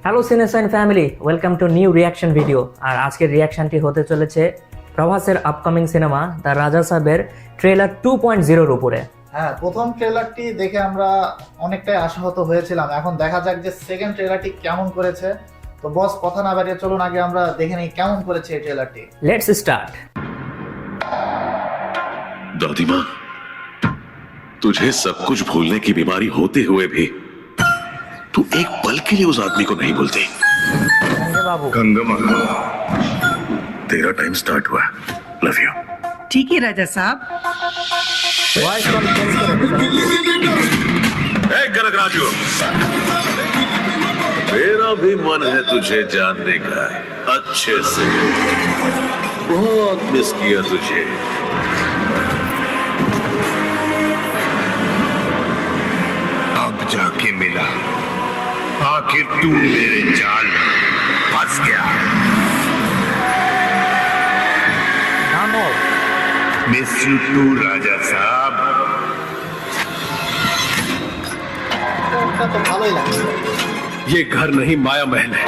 Hello Cinesign family, welcome to new reaction video. আর আজকের রিয়াকশনটি হতে চলেছে প্রভাসের আপকামিং সিনেমা দ্য রাজা সাহেবের ট্রেলার 2.0-র উপরে। হ্যাঁ, প্রথম ট্রেলারটি দেখে আমরা অনেকটাই আশাহত হয়েছিলাম। এখন দেখা যাক যে সেকেন্ড ট্রেলারটি কেমন করেছে। তো বস, কথা না বাড়িয়ে চলুন আগে আমরা দেখে নিই কেমন করেছে এই ট্রেলারটি। Let's start. दादी माँ, तुझे सब कुछ भूलने की बीमारी होते हुए भी तू एक पल के लिए उस आदमी को नहीं भूलती। বাবু, गंगम्मा, तेरा टाइम स्टार्ट हुआ। Love you. ठीक है राजा साहब। ভয়েস কল চেঞ্জ করে দিয়েছেন। कनकराजू, मेरा भी मन है तुझे जानने का अच्छे से। बहुत मिस किया तुझे। अब जाके मिला, आखिर तू मेरे जाल में फंस गया। নামো। मिस यू टू राजा साहब। এটা তো ভালোই লাগছে। ये घर नहीं माया महल है।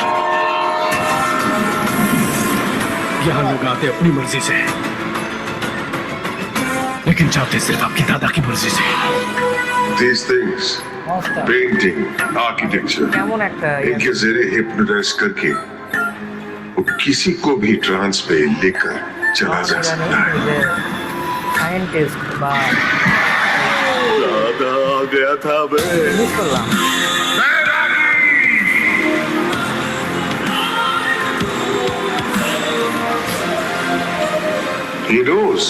यहाँ लोग आते अपनी मर्जी से, लेकिन जाते सिर्फ आपकी दादा की मर्जी से। These things, মস্ত। painting, architecture, কেমন একটা इनके जरिए हिप्नोटाइज करके वो किसी को भी ट्रांस पे लेकर चला जा सकता है। সায়েন্টিস্ট বা दादा आ गया था बे। মিস করলাম। He knows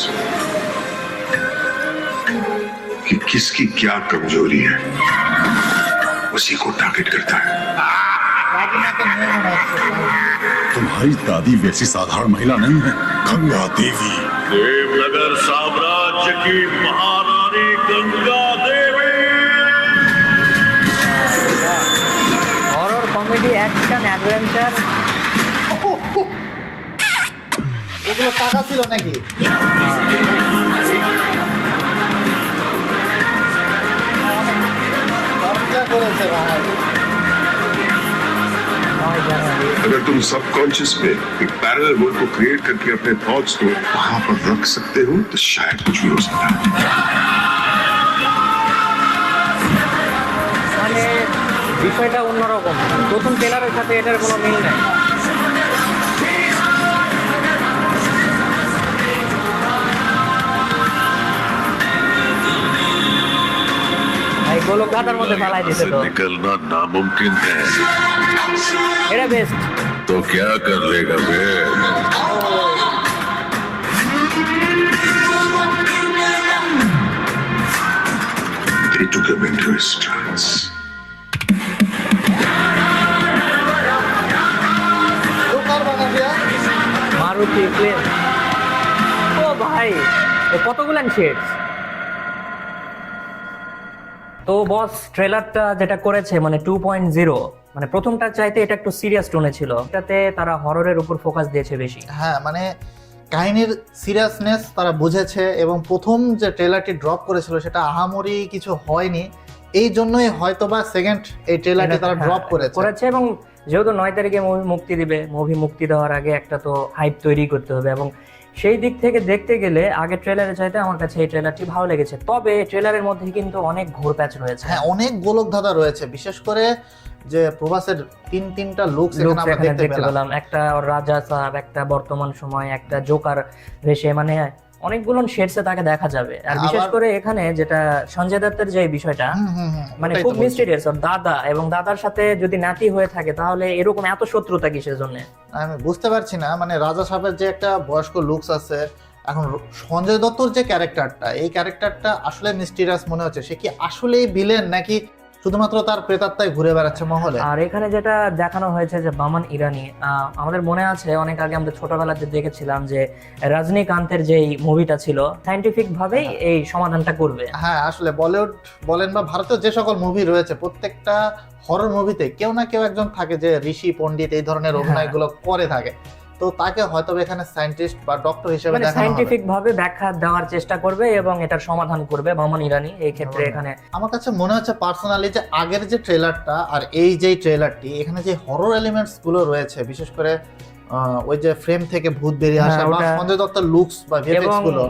कि किसकी क्या कमजोरी है, उसी को टारगेट करता है। কাকিমাকে নিয়ে মনে হচ্ছে। तुम्हारी दादी वैसी साधारण महिला नहीं है, गंगा देवी। देवनगर साम्राज्य की महारानी Ganga Devi. Horror, comedy, action, adventure. এগুলো টাকা ছিল নাকি? খরচা করেছে ভাই। 9 জানুয়ারি। अगर तुम सबकॉन्शियस में एक पैरेलल वर्ल्ड को क्रिएट करके अपने थॉट्स को वहां पर रख सकते हो तो शायद कुछ भी हो सकता है। মানে বিষয়টা অন্যরকম। প্রথম ট্রেলারের সাথে এটার কোনো মিল নেই। ভাই গোলক গাদার মধ্যে ফালাই দিতে से তো। निकलना नामुमकिन है, এটা বেস্ট। तो क्या कर लेगा बे? They took him into his trance. দোকান বানাবিয়া। মারুতি প্লেন। ও ভাই, এ কতগুলান শেডস। তো বস, ট্রেলারটা যেটা করেছে মানে 2.0, মানে প্রথমটার চাইতে এটা একটু সিরিয়াস টোনে ছিল। এটাতে তারা হররের উপর ফোকাস দিয়েছে বেশি। হ্যাঁ, মানে কাহিনীর সিরিয়াসনেস তারা বুঝেছে এবং প্রথম যে ট্রেলারটি ড্রপ করেছিল সেটা আহামরি কিছু হয়নি। এই জন্যই হয়তোবা সেকেন্ড এই ট্রেলারটি তারা ড্রপ করেছে। এবং যেহেতু 9 তারিখে মুভি মুক্তি দিবে, মুভি মুক্তি দেওয়ার আগে একটা তো হাইপ তৈরি করতে হবে, এবং সেই দিক থেকে দেখতে গেলে আগে ট্রেলারের চাইতে আমার কাছে এই ট্রেলারটি ভালো লেগেছে। তবে ট্রেলারের মধ্যে কিন্তু অনেক ঘোর প্যাচ রয়েছে। হ্যাঁ, অনেক গোলক ধাঁধা রয়েছে, বিশেষ করে যে প্রভাসের তিনটা লুকস এখানে আমরা এখানে দেখতে দেখতে পেলাম। পেলাম। একটা ওর রাজা সাহেব, একটা বর্তমান সময়, একটা জোকার বেশে, মানে অনেকগুলো শেডসে তাকে দেখা যাবে। আর বিশেষ আবার- করে এখানে যেটা সঞ্জয় দত্তের যে বিষয়টা, মানে ওটাই তো খুব বলছি। মিস্টিরিয়াস। ওর দাদা এবং দাদার সাথে যদি নাতি হয়ে থাকে তাহলে এরকম এত শত্রুতা কিসের জন্য? আমি বুঝতে পারছি না, মানে রাজা সাহেবের যে একটা বয়স্ক লুকস আছে, এখন সঞ্জয় দত্তর যে ক্যারেক্টারটা, এই ক্যারেক্টারটা আসলে মিস্টিরিয়াস মনে হচ্ছে। সে কি আসলেই ভিলেন নাকি শুধুমাত্র তার প্রেতাত্মায় ঘুরে বেড়াচ্ছে মহলে? আর এখানে যেটা দেখানো হয়েছে যে বামান ইরানি, আমাদের মনে আছে অনেক আগে আমরা ছোটবেলাতে দেখেছিলাম যে রজনীকান্তের যেই মুভিটা ছিল, সায়েন্টিফিক ভাবেই এই সমাধানটা করবে। হ্যাঁ, আসলে বলিউড বলেন বা ভারতের যে সকল মুভি রয়েছে, প্রত্যেকটা হরর মুভিতে কেউ না কেউ একজন থাকে যে ঋষি পণ্ডিত এই ধরনের অভিনয়গুলো করে থাকে। তো তাকে হয়তো এখানে সায়েন্টিস্ট বা ডক্টর হিসেবে মানে দেখানো হবে। সায়েন্টিফিক ভাবে ব্যাখ্যা দেওয়ার চেষ্টা করবে এবং এটার সমাধান করবে মামুন ইরানি এই ক্ষেত্রে এখানে। আমার কাছে মনে হচ্ছে পার্সোনালি যে আগের যে ট্রেলারটা আর এই যে ট্রেলারটি, এখানে যে হরর এলিমেন্টস গুলো রয়েছে, বিশেষ করে ওই যে ফ্রেম থেকে ভূত বেরিয়ে আসা বা ওটা- সঞ্জয় দত্তের লুকস বা ভিএফএক্স এবং গুলো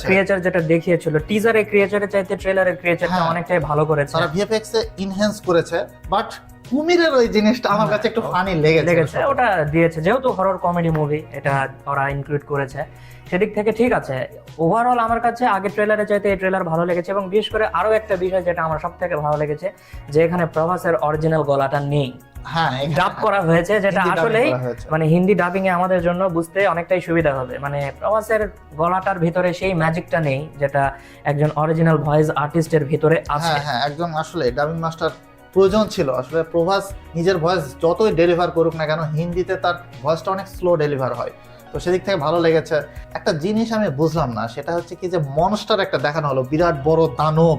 ক্রিয়েচার যেটা দেখিয়েছিল টিজারে, ক্রিয়েচারের চাইতে ট্রেলারের ক্রিয়েচারটা হ্যাঁ। অনেকটাই ভালো করেছে। তারা ভিএফএক্স এ ইনহ্যান্স করেছে, বাট কুমিরের ওই জিনিসটা আমার কাছে একটু ফানি লেগেছে, ওটা দিয়েছে যেহেতু হরর কমেডি মুভি, এটা ওরা ইনক্লুড করেছে, সেদিক থেকে ঠিক আছে। ওভারঅল আমার কাছে আগের ট্রেলারের চাইতে এই ট্রেলার ভালো লেগেছে। এবং বিশেষ করে আরো একটা বিষয় যেটা আমার সব থেকে ভালো লেগেছে, যে এখানে প্রভাসের অরিজিনাল গলাটা নেই, হ্যাঁ ডাব করা হয়েছে, যেটা হিন্দি dubbing আসলেই করা হয়েছে। মানে হিন্দি ডাবিং এ আমাদের জন্য বুঝতে অনেকটাই সুবিধা হবে। মানে প্রভাসের গলাটার ভিতরে সেই ম্যাজিকটা নেই যেটা একজন অরিজিনাল ভয়েস আর্টিস্টের ভিতরে আছে। হ্যাঁ হ্যাঁ, একজন আসলে ডাবিং মাস্টার প্রয়োজন ছিল। আসলে প্রভাস নিজের ভয়েস যতই ডেলিভার করুক না কেন, হিন্দিতে তার ভয়েসটা অনেক স্লো ডেলিভার হয়, তো সেদিক থেকে ভালো লেগেছে। একটা জিনিস আমি বুঝলাম না, সেটা হচ্ছে কি যে মনস্টার একটা দেখানো হলো, বিরাট বড় দানব।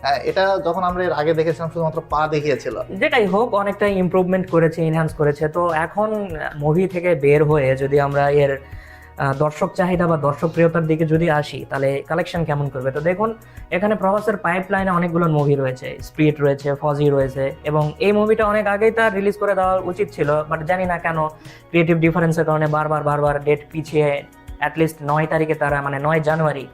হ্যাঁ, এটা যখন আমরা এর আগে দেখেছিলাম শুধুমাত্র পা দেখিয়েছিল। যেটাই হোক অনেকটাই ইমপ্রুভমেন্ট করেছে, এনহ্যান্স করেছে। তো এখন মুভি থেকে বের হয়ে যদি আমরা এর দর্শক চাহিদা বা দর্শক প্রিয়তার দিকে যদি আসি, তাহলে কালেকশন কেমন করবে। তো দেখুন, এখানে প্রভাসের পাইপলাইনে অনেকগুলো মুভি রয়েছে, স্পিরিট রয়েছে, ফজি রয়েছে, এবং এই মুভিটা অনেক আগেই তার রিলিজ করে দেওয়া উচিত ছিল, বাট জানি না কেন ক্রিয়েটিভ ডিফারেন্সের কারণে বারবার ডেট পিছিয়ে অ্যাটলিস্ট 9 তারিখে তারা, মানে 9 জানুয়ারি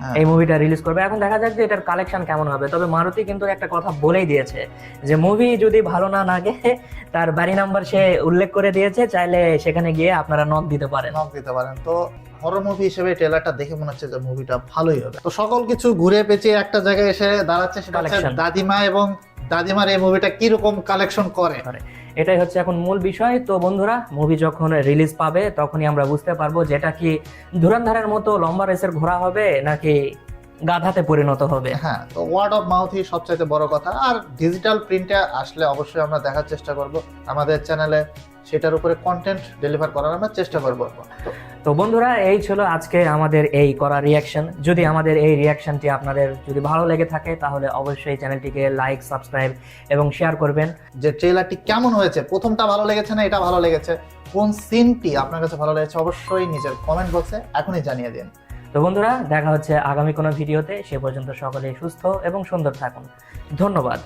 হ্যাঁ। এই মুভিটা রিলিজ করবে। এখন দেখা যাক যে এটার কালেকশন কেমন হবে। তবে মারুতি কিন্তু একটা কথা বলেই দিয়েছে যে মুভি যদি ভালো না লাগে, তার বাড়ি নাম্বার সে উল্লেখ করে দিয়েছে, চাইলে সেখানে গিয়ে আপনারা নক দিতে পারেন। নক দিতে পারেন। তো হরর মুভি হিসেবে ট্রেলারটা দেখে মনে হচ্ছে যে মুভিটা ভালোই হবে। তো সকল কিছু ঘুরে পেঁচিয়ে একটা জায়গায় এসে দাঁড়াচ্ছে, সেটা হচ্ছে Collection। দাদিমা এবং দাদিমার এই মুভিটা কিরকম কালেকশন করে। এটাই হচ্ছে এখন মূল বিষয়। তো বন্ধুরা, মুভি যখন রিলিজ পাবে তখনই আমরা বুঝতে পারবো যে এটা কি ধুরন্ধরের মতো লম্বা রেসের ঘোড়া হবে নাকি গাধাতে পরিণত হবে। হ্যাঁ, তো ওয়ার্ড অফ মাউথই সবচাইতে বড় কথা। আর ডিজিটাল প্রিন্টে আসলে অবশ্যই আমরা দেখার চেষ্টা করব, আমাদের চ্যানেলে সেটার উপরে কন্টেন্ট ডেলিভার করার আমরা চেষ্টা করব। তো বন্ধুরা, এই ছিল আজকে আমাদের এই করা রিয়াকশন। যদি আমাদের এই রিয়াকশনটি আপনাদের যদি ভালো লেগে থাকে, তাহলে অবশ্যই চ্যানেলটিকে লাইক, সাবস্ক্রাইব এবং শেয়ার করবেন। যে ট্রেলারটি কেমন হয়েছে, প্রথমটা ভালো লেগেছে না এটা ভালো লেগেছে, কোন সিনটি আপনার কাছে ভালো লেগেছে, অবশ্যই নিজের কমেন্ট বক্সে এখনই জানিয়ে দিন। তো বন্ধুরা, দেখা হচ্ছে আগামী কোনো ভিডিওতে। সে পর্যন্ত সকলেই সুস্থ এবং সুন্দর থাকুন। ধন্যবাদ।